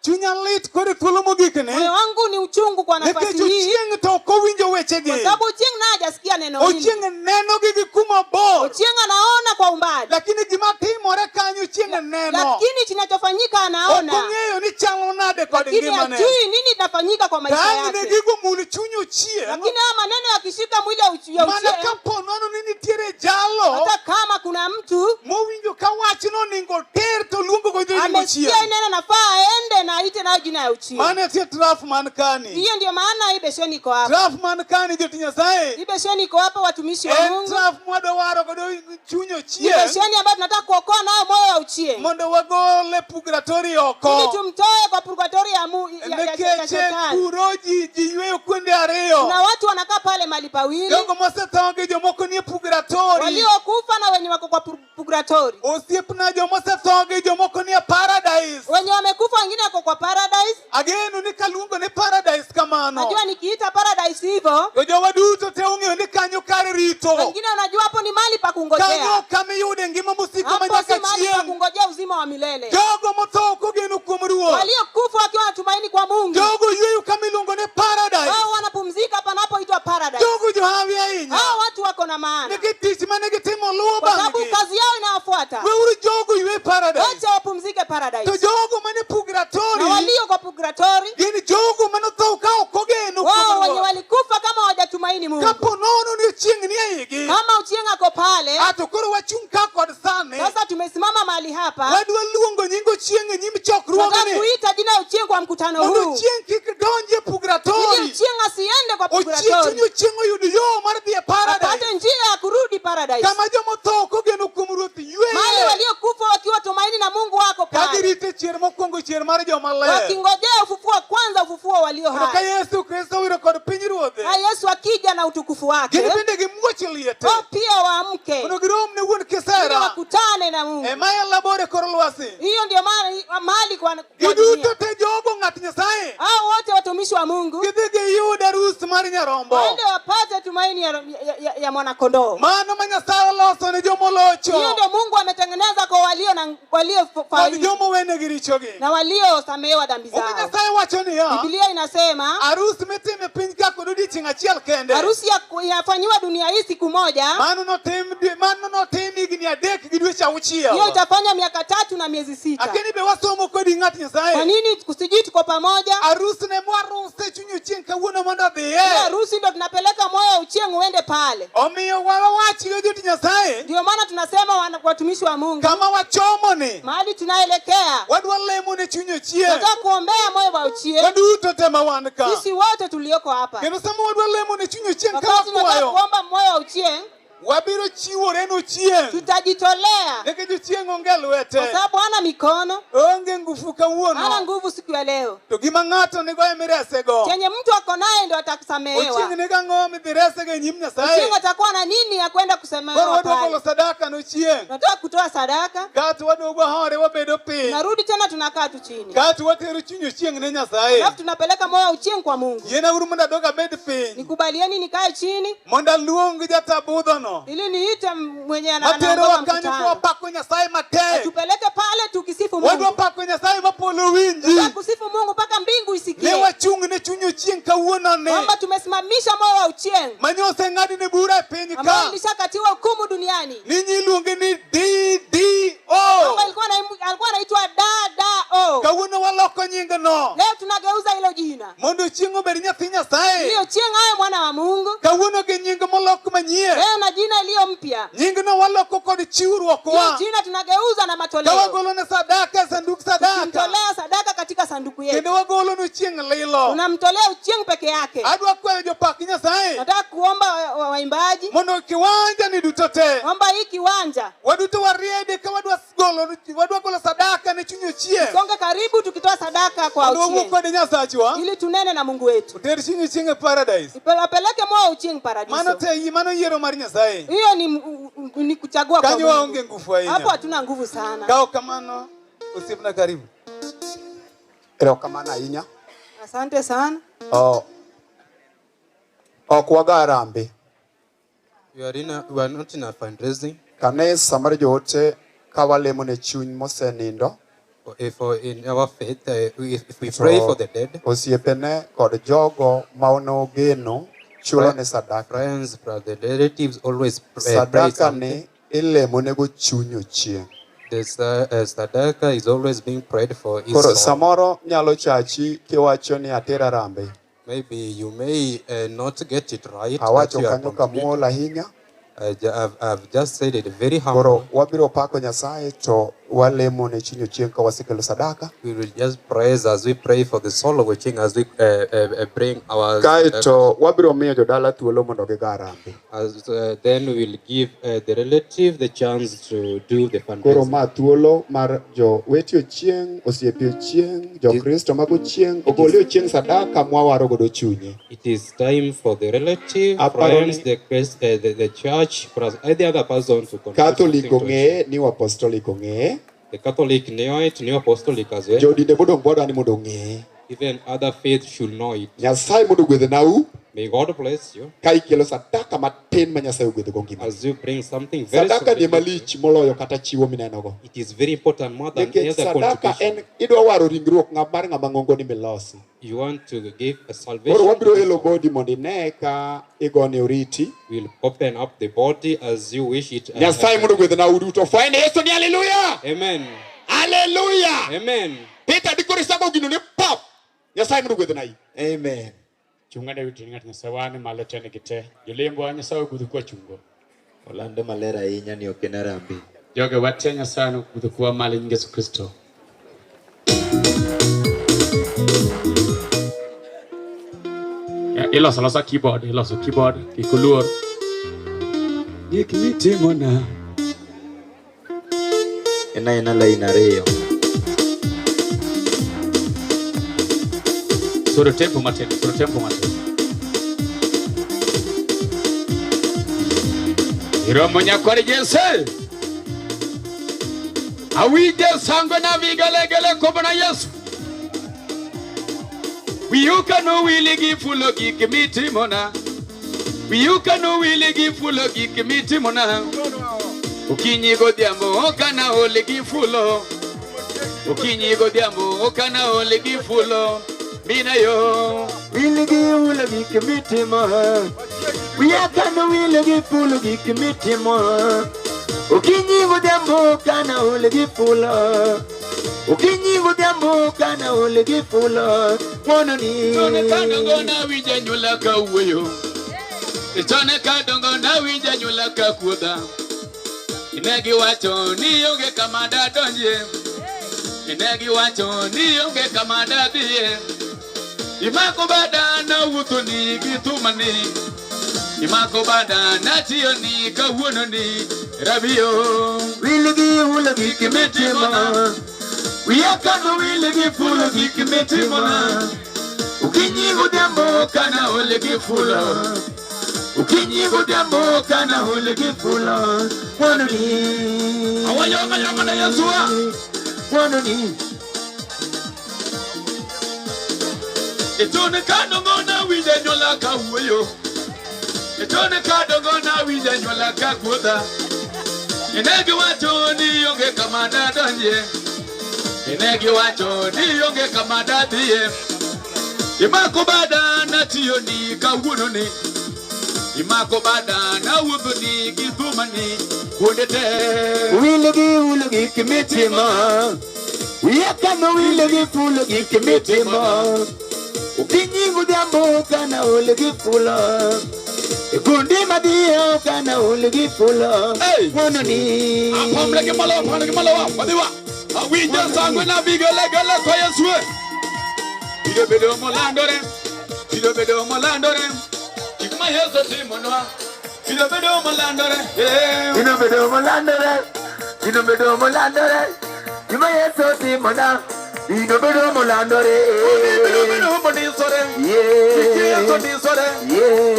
Chunya lit kore thuolo mogikne. Moyo wangu ni uchungu kwa nafasi hii. Ochieng to ok owinjo wechegi. Kwa sababu Ochieng naye hajasikia neno hili. Ochieng neno gi kuma bor. Ochieng anaona kwa umbali. Lakini gima timore kanyo Ochieng neno. Lakini kinachofanyika anaona. Okong'eyo ni chalo nade kod ngimane. Lakini hajui nini inafanyika kwa maisha yake. Tang'ne gigo mul chuny Ochieng. Lakini haya maneno yakishika mwili wa Ochieng. Mana kapo nono ni nitiere jalo. Hata kama kuna mtu mowinjo ka wachno ningo ter to luongo go Ochieng. amesikia neno nafaa aende na aite nayo jina ya Ochieng. Mana tie traf man kani. Hiyo ndio maana hii besheni iko hapa. Traf man kani joti Nyasaye. Hii besheni iko hapa watumishi wa Mungu. Traf mwado waro godo chuny Ochieng. Hii besheni ambayo tunataka kuokoa nayo moyo wa Ochieng. Mondo wagole purgatory oko. Ili tumtoe kwa purgatory ya shetani. Kuroji yweyo kwende ariyo. Kuna watu wanakaa pale mahali pawili. Jogo mosethoge jomoko ni purgatory. Waliokufa na wenye wako kwa purgatory. Osiepna jomosethoge jomoko ni paradise. Wenye wamekufa wengine wako kwa paradise. Ageno ni kalungo ni paradise kamano. Najua nikiita paradise hivyo. Jowa duto te ong'eyo ni kanyo kare rito. Wengine unajua hapo ni mahali pa kungojea. Kanyo kamiyude ngima musiko manyaka chieng. Hapo si mahali pa kungojea uzima wa milele. Jogo motho kogeno kuom Ruoth. Waliokufa wakiwa wanatumaini kwa Mungu. Jogo yweyo kamilungo ni paradise. Wao wanapumzika panapoitwa paradise. Jogo johawi ahinya. Hao watu wako na maana. Nikitich manegitimo luo kwa sababu kazi yao inawafuata. Wewe jogo yweyo paradise. Wacha wapumzike paradise. To jogo mane purgatory. Na walio kwa purgatory. Gini jogo manotho ka okogeno kuom Ruoth. Wao wenye walikufa kama hawajatumaini Mungu. Kapo nono ni Ochieng ni aigi. Kama Ochieng ako pale. Atokoro wachung ka kod sane. Sasa tumesimama mahali hapa. Wadwa luongo nying Ochieng nyim chokruogni. Nataka kuita jina Ochieng kwa mkutano huu. Ochieng kik donje purgatory. Ili Ochieng asiende kwa purgatory. Ochieng oyud yo mar dhi e paradise. Apate njia ya kurudi paradise. Kama jomotho kogeno kuom Ruoth yweyo. Mahali waliokufa wakiwa tumaini na Mungu wako pale. Kagirite chier mokwongo chier mar jomaler. Wakingojea ufufuo kwanza, ufufuo walio hai. Ka Yesu Kristo wiro kod pinyruoth. Na Yesu akija na utukufu wake. Gini bende gimuoch liete. Pia waamke. Mondo girom ne wuon kisera. Wakutane na Mungu. Maya labore kor lwasi. Hiyo ndio maana mahali kwa giduto te jogo ng'at Nyasaye. Hao wote watumishi wa Mungu. Gidhi giyud arus mar nyarombo. Waende wapate tumaini ya mwana kondoo. Mano ma Nyasaye oloso ne jomolocho. Hiyo ndio Mungu ametengeneza kwa walio faulu. Jomo wene girichogi. Na walio samehewa dhambi zao. Nyasaye wacho ni ya. Biblia inasema arus mitime piny ka kod odiechieng' achiel kende. Harusi inafanywa dunia hii siku moja. Mano notim higni 3 gi dweche 6. Hiyo itafanya miaka 3 na miezi 6. Lakini be wasomo kodi ng'at Nyasaye. Kwa nini kusijui tuko pamoja? Arus ne mwaruse chuny Ochieng' kawuono mondo dhiye. Harusi ndio tunapeleka moyo Ochieng' uende pale. Omiyo wawach yo joti Nyasaye. Ndio maana tunasema watumishi wa Mungu. Kama wachomo ni. Mahali tunaelekea. Wadwa lemo ne chuny Ochieng'. Nataka kuombea moyo wa Ochieng'. Waduto tema wan ka. Sisi wote tulioko hapa. Kendo sama wadwa lemo ne chuny Ochieng' kama kwayo. Kuomba moyo wa Ochieng'. Wabiro chiwore no Ochieng'. Tutajitolea. Nikech Ochieng' onge lwete. Kwa sababu hana mikono. Onge nguvu kawuono. Hana nguvu siku ya leo. To gima ng'ato nigo emirese Chenye mtu ako naye ndio atakusamehewa. Ochieng' niga ng'o midhirese ge nyim Nyasaye. Ochieng' atakuwa na nini ya kwenda kusamehewa pale? Wadwa golo sadaka no Ochieng'. Nataka kutoa sadaka. Katu wadwa hore wabedo piny. Narudi tena tunakaa tu chini. Katu watero chuny Ochieng' ne Nyasaye. Alafu tunapeleka moyo wa Ochieng' kwa Mungu. Yena uru mondo adoga bed piny. Nikubalieni nikae chini. Mondo aluong jatabudhono. Ili niite mwenye anaongoza mkutano. Wapako Nyasaye matek. Tupeleke pale tukisifu Mungu. Wadwa pako Nyasaye mapolo winji. Kusifu Mungu mpaka mbingu isikie. Ne wachung' ne chuny Ochieng' kawuono ne. Kwamba tumesimamisha moyo wa Ochieng'. Manyose ng'adi ne bura e piny ka. Ambayo ilishakatiwa hukumu duniani. Ninyi iluonge ni DDO. Alikuwa anaitwa DDO. Kawuono waloko nying no. Leo tunageuza hilo jina. Mondo Ochieng' obed nyathi Nyasaye. Ili Ochieng' awe mwana wa Mungu. Kawuono ge nying molok manyien. Leo na jina iliyo mpya. Nying no waloko kod chiwruok wa. Hiyo jina tunageuza na matoleo. Wagolo ne sadaka sanduk sadaka. Tunamtolea sadaka katika sanduku yetu. Kendo wagolo no Ochieng' lilo. Tunamtolea Ochieng' peke yake. Adwa kwayo jopak Nyasaye. Nataka kuomba waimbaji. Mondo kiwanja ni duto te. Omba hii kiwanja. Waduto wariede ka wadwa golo sadaka ne chuny Ochieng'. Songa karibu tukitoa sadaka kwa Ochieng'. Kod Nyasachwa. Ili tunene na Mungu wetu. Ter chuny Ochieng' e paradise. Ipeleke moyo Ochieng' paradiso. Mano yiero mar Nyasaye. Hiyo ni kuchagua kwa Mungu. Kanyo waonge nguvu ahinya. Hapo hatuna nguvu sana. Kao kamano osiepna karibu. Ero kamano ahinya. Asante sana. Ok wagarambe. We are not in a fundraising. Kanisa mar joote ka walemo ne chuny mosenindo. if in our faith, if we pray for the dead, osiepene kod jogo maono geno chulo ne sadaka. friends, brother, relatives always pray Sadaka something. ni ilemo nego chuny Ochieng. This sadaka is always being prayed for his Koro soul. samoro nyalo chachi kiwacho ni atera rambe. Maybe you may not get it right. Awacho that you are kanyo kamuol ahinya. I've just said it very Koro humble. wabiro pako Nyasaye to walemo ne chuny Ochieng ka wasekelo sadaka. We will just praise as we pray for the soul of Ochieng as we bring our. Kaito wabiro miyo jodala thuolo mondo giga rambe. Then we will give the relative the chance to do the Koro fundraising. ma thuolo mar jo weti Ochieng, osiepe Ochieng, jo Kristo mag Ochieng, ogoli Ochieng sadaka mwawaro godo chunye. It is time for the relative, Aparoni- friends, the church, plus any other person to contribute Catholic something to ong'e, New Apostolic ong'e, the Catholic know it, New Apostolic as well. jodinde modong' bodwa ni mondo ong'e. Even other faith should know it. Nyasaye mondo gwedhenau May God bless you ka ikelo sadaka matin ma Nyasaye ogwedhogo ngima. as you bring something very Sadaka ni significant. malich moloyo kata chiwo minenogo. It is very important more than any Nikech other sadaka contribution. en idwa waro ringruok mar ng'ama ng'ongo ni milosi. You want to give a Koro salvation. wabiro elo body mondo ine ka igone oriti. We'll open up the body as you wish it. Nyasaye mondo gwedhenau duto. Fwayne Yesu ni haleluya. Amen. Haleluya. Amen. Peter dikori sago gino ne pap. Nyasaye mondo gwedhenai. Amen. Chungane witi ngati Nyasaye malo tene gite. Jolembo wa Nyasaye kudu kwa chungo. Olando malera ahinya ni ok en rambi. Joge watia Nyasaye kudu kwa mali nyingi Yesu Kristo. Iloso keyboard, kikuluor. Gik mitimona. Ena lain ariyo. Soro tempo matin. Iromo nyakore Jesu. Awije sangwe na vigelegele kobona Yesu. Wiyuka no wili gifulo gikimitimona. Wiyuka no wili gifulo gikimitimona. Ukinyi godhiambo okana ole gifulo. Ukinyi godhiambo okana ole gifulo. Mina yo wili gifulo gikimitimona. Wiyuka no wili gifulo gikimitimona. Ukinyi godhiambo okana ole gifulo. Ukinyi godhiambo kana ole gifulo mono ni tone kadongo na wija nyula ka uweyo tone kadongo na wija nyula ka kuoda inegi wacho ni onge kama dadonje inegi wacho ni onge kama dadie imako bada na wuto ni gitumani imako bada na tiyo ni kawuono ni rabio wiligi hulagi kimetima Wiyaka no wile gifulo gikimitimona. Ukinyi godhiambo kana ole gifulo. Ukinyi godhiambo kana ole gifulo. Mono ni awayonga na Yesua. Mono ni etone kadongo na wija nyola ka uweyo. Etone kadongo na wija nyola ka kuoda. Inegi wacho ni onge kama dadonje. Inegi wacho ni onge kama dadie. Imako bada na tiyo ni kawuno ni. Imako bada na wudu ni githumani. Kundete wiligi kimitima. Wiyaka no wiligi fulo gikimitima. Ukinyi godhiambo kana ole gifulo. Kundi madia kana ole gifulo. Mono ni apomleke malo wadiwa. Awija sangwe na vigelegele kwa Yesu. Bido molandore. Ikma Yesu timonwa. Bido molandore. Ikma Yesu timona. Bido molandore. Bido monisore. Yesu nisore.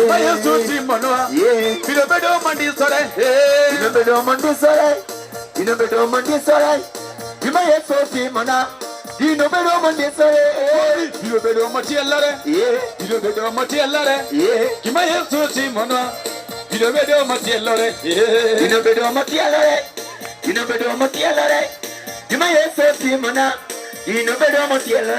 Ikma Yesu timonwa. Bido monisore. Bido monisore. Ima Yesu timona, dino bedo mondesore. Dino bedo motiellare, dino bedo motiellare. Ima Yesu timona, dino bedo motiellare, dino bedo motiellare, dino bedo motiellare. Gima Yesu timona, inobedo motielo.